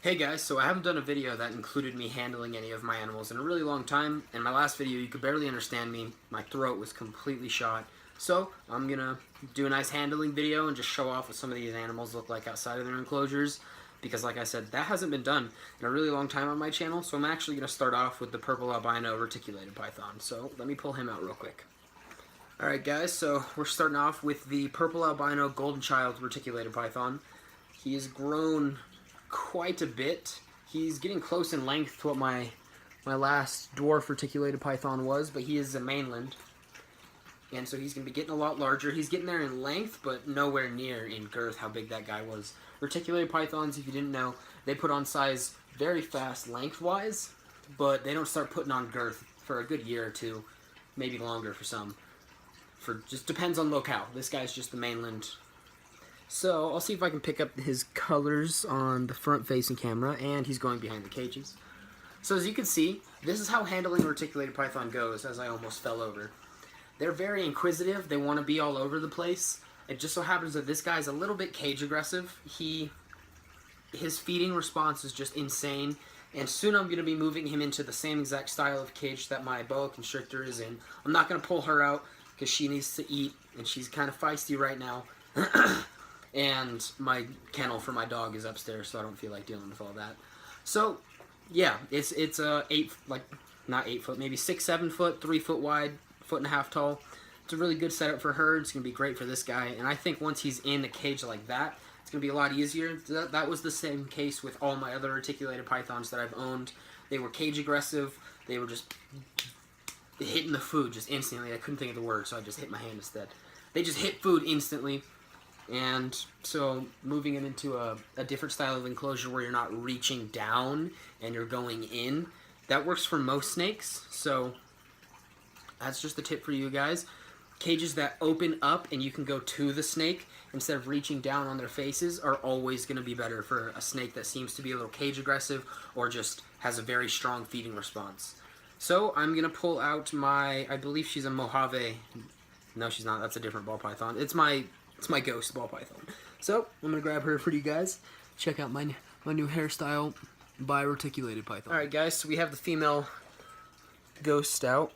Hey guys, so I haven't done a video that included me handling any of my animals in a really long time. In my last video, you could barely understand me. My throat was completely shot. So I'm gonna do a nice handling video and just show off what some of these animals look like outside of their enclosures. Because like I said, that hasn't been done in a really long time on my channel. So I'm actually gonna start off with the purple albino reticulated python. So let me pull him out real quick. Alright guys, so we're starting off with the purple albino golden child reticulated python. He has grown quite a bit. He's getting close in length to what my last dwarf reticulated python was, but he is a mainland. And so he's going to be getting a lot larger. He's getting there in length, but nowhere near in girth how big that guy was. Reticulated pythons, if you didn't know, they put on size very fast lengthwise, but they don't start putting on girth for a good year or two, maybe longer for some. Just depends on locale. This guy's just the mainland. So I'll see if I can pick up his colors on the front-facing camera, and he's going behind the cages. So as you can see, this is how handling a reticulated python goes, as I almost fell over. They're very inquisitive. They want to be all over the place. It just so happens that this guy's a little bit cage aggressive. His feeding response is just insane, and soon I'm going to be moving him into the same exact style of cage that my boa constrictor is in. I'm not going to pull her out because she needs to eat, and she's kind of feisty right now. And my kennel for my dog is upstairs, so I don't feel like dealing with all that. So, yeah, it's not 8 foot, maybe 6, 7 foot, 3 foot wide, 1.5 foot tall. It's a really good setup for her. It's gonna be great for this guy, and I think once he's in a cage like that, it's gonna be a lot easier. That was the same case with all my other reticulated pythons that I've owned. They were cage aggressive. They were just hitting the food just instantly. I couldn't think of the word, so I just hit my hand instead. They just hit food instantly. And so moving it into a different style of enclosure where you're not reaching down and you're going in, that works for most snakes. So that's just a tip for you guys. Cages that open up and you can go to the snake instead of reaching down on their faces are always going to be better for a snake that seems to be a little cage aggressive or just has a very strong feeding response. So I'm going to pull out I believe she's a Mojave. No, she's not. That's a different ball python. It's my ghost ball python. So I'm gonna grab her for you guys. Check out my new hairstyle by Reticulated Python. All right, guys. So we have the female ghost out.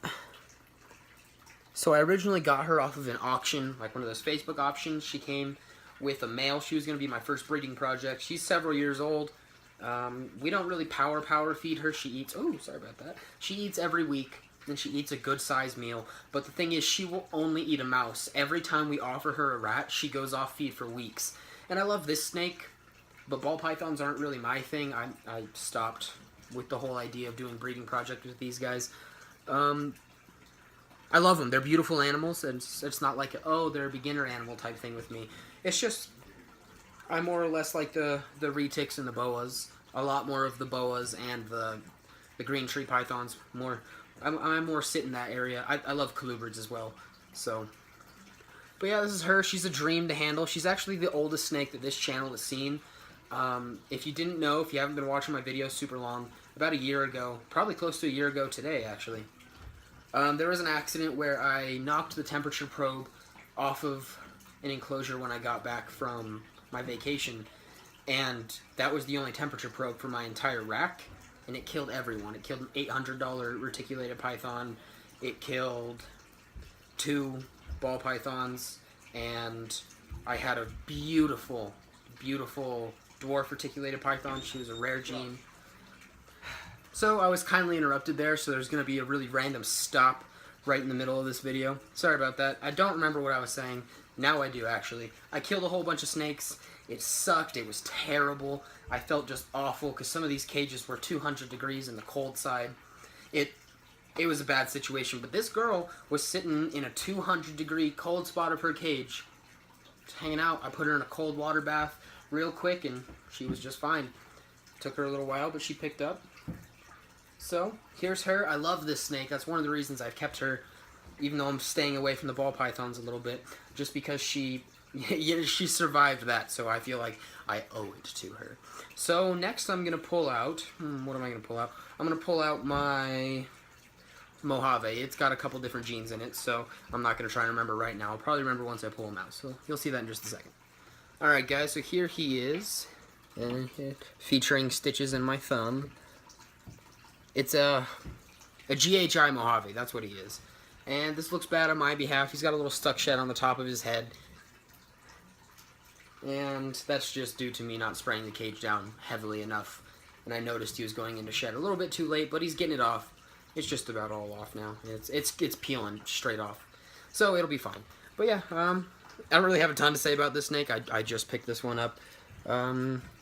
So I originally got her off of an auction, like one of those Facebook auctions. She came with a male. She was gonna be my first breeding project. She's several years old. We don't really power feed her. She eats. Oh, sorry about that. She eats every week. And she eats a good sized meal, but the thing is she will only eat a mouse. Every time we offer her a rat, she goes off feed for weeks. And I love this snake, but ball pythons aren't really my thing. I stopped with the whole idea of doing breeding projects with these guys. I love them. They're beautiful animals, and it's not like, oh, they're a beginner animal type thing with me. It's just, I more or less like the retics and the boas. A lot more of the boas and the green tree pythons more. I'm more sit in that area. I love colubrids as well. So, but yeah, this is her. She's a dream to handle. She's actually the oldest snake that this channel has seen. If you didn't know, if you haven't been watching my videos super long, about a year ago, probably close to a year ago today, actually, there was an accident where I knocked the temperature probe off of an enclosure when I got back from my vacation, and that was the only temperature probe for my entire rack. And it killed everyone. It killed an $800 reticulated python. It killed 2 ball pythons. And I had a beautiful, beautiful dwarf reticulated python. She was a rare gene. So I was kindly interrupted there, so there's going to be a really random stop right in the middle of this video. Sorry about that. I don't remember what I was saying. Now I do, actually. I killed a whole bunch of snakes. It sucked. It was terrible. I felt just awful because some of these cages were 200 degrees in the cold side. It was a bad situation. But this girl was sitting in a 200-degree cold spot of her cage, just hanging out. I put her in a cold water bath real quick, and she was just fine. Took her a little while, but she picked up. So here's her. I love this snake. That's one of the reasons I've kept her, even though I'm staying away from the ball pythons a little bit, just because she survived that, so I feel like I owe it to her. So next I'm going to pull out, what am I going to pull out? I'm going to pull out my Mojave. It's got a couple different genes in it, so I'm not going to try and remember right now. I'll probably remember once I pull him out, so you'll see that in just a second. Alright guys, so here he is. featuring stitches in my thumb. It's a GHI Mojave, that's what he is. And this looks bad on my behalf. He's got a little stuck shed on the top of his head. And that's just due to me not spraying the cage down heavily enough. And I noticed he was going into shed a little bit too late, but he's getting it off. It's just about all off now. It's peeling straight off. So it'll be fine. But yeah, I don't really have a ton to say about this snake. I just picked this one up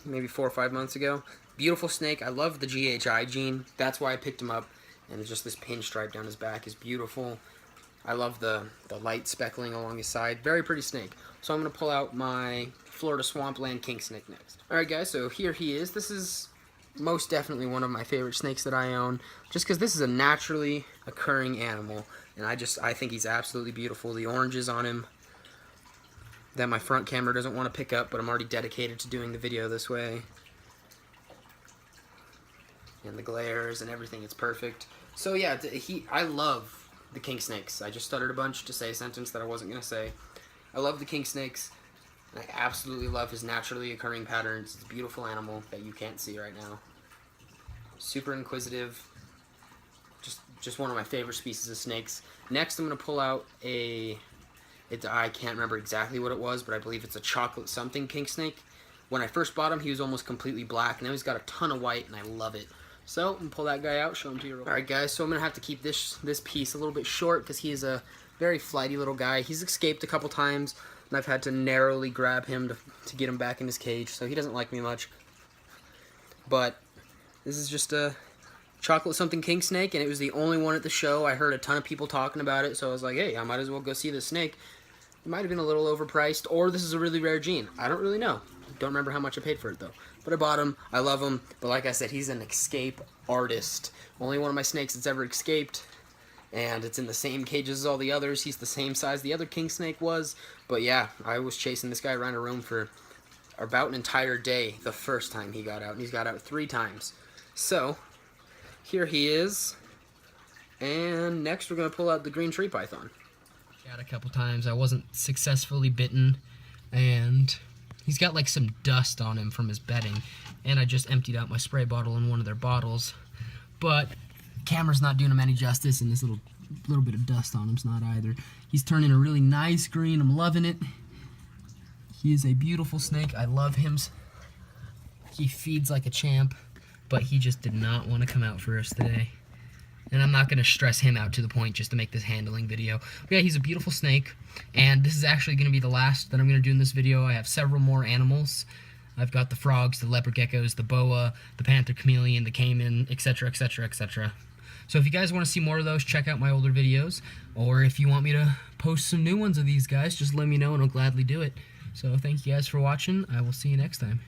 maybe 4 or 5 months ago. Beautiful snake. I love the GHI gene. That's why I picked him up. And just this pinstripe down his back is beautiful. I love the light speckling along his side. Very pretty snake. So I'm going to pull out my Florida Swampland king snake next. Alright guys, so here he is. This is most definitely one of my favorite snakes that I own. Just because this is a naturally occurring animal. And I think he's absolutely beautiful. The oranges on him that my front camera doesn't want to pick up, but I'm already dedicated to doing the video this way. And the glares and everything, it's perfect. So yeah, I love the king snakes. I just stuttered a bunch to say a sentence that I wasn't going to say. I love the king snakes. And I absolutely love his naturally occurring patterns. It's a beautiful animal that you can't see right now. Super inquisitive. Just one of my favorite species of snakes. Next, I'm going to pull out I can't remember exactly what it was, but I believe it's a chocolate something king snake. When I first bought him, he was almost completely black. Now he's got a ton of white, and I love it. So, I'm going to pull that guy out, show him to you. Alright guys, so I'm going to have to keep this piece a little bit short because he is a very flighty little guy. He's escaped a couple times, and I've had to narrowly grab him to get him back in his cage, so he doesn't like me much. But this is just a chocolate something king snake, and it was the only one at the show. I heard a ton of people talking about it, so I was like, hey, I might as well go see this snake. It might have been a little overpriced, or this is a really rare gene. I don't really know. Don't remember how much I paid for it, though. But I bought him. I love him. But like I said, he's an escape artist. Only one of my snakes that's ever escaped. And it's in the same cages as all the others. He's the same size the other king snake was. But yeah, I was chasing this guy around a room for about an entire day the first time he got out. And he's got out 3 times. So, here he is. And next we're going to pull out the green tree python. Got a couple times. I wasn't successfully bitten. And he's got like some dust on him from his bedding, and I just emptied out my spray bottle in one of their bottles, but camera's not doing him any justice, and this little bit of dust on him's not either. He's turning a really nice green. I'm loving it. He is a beautiful snake. I love him. He feeds like a champ, but he just did not want to come out for us today. And I'm not going to stress him out to the point just to make this handling video. But yeah, he's a beautiful snake, and this is actually going to be the last that I'm going to do in this video. I have several more animals. I've got the frogs, the leopard geckos, the boa, the panther chameleon, the caiman, etc., etc., etc. So if you guys want to see more of those, check out my older videos. Or if you want me to post some new ones of these guys, just let me know and I'll gladly do it. So thank you guys for watching. I will see you next time.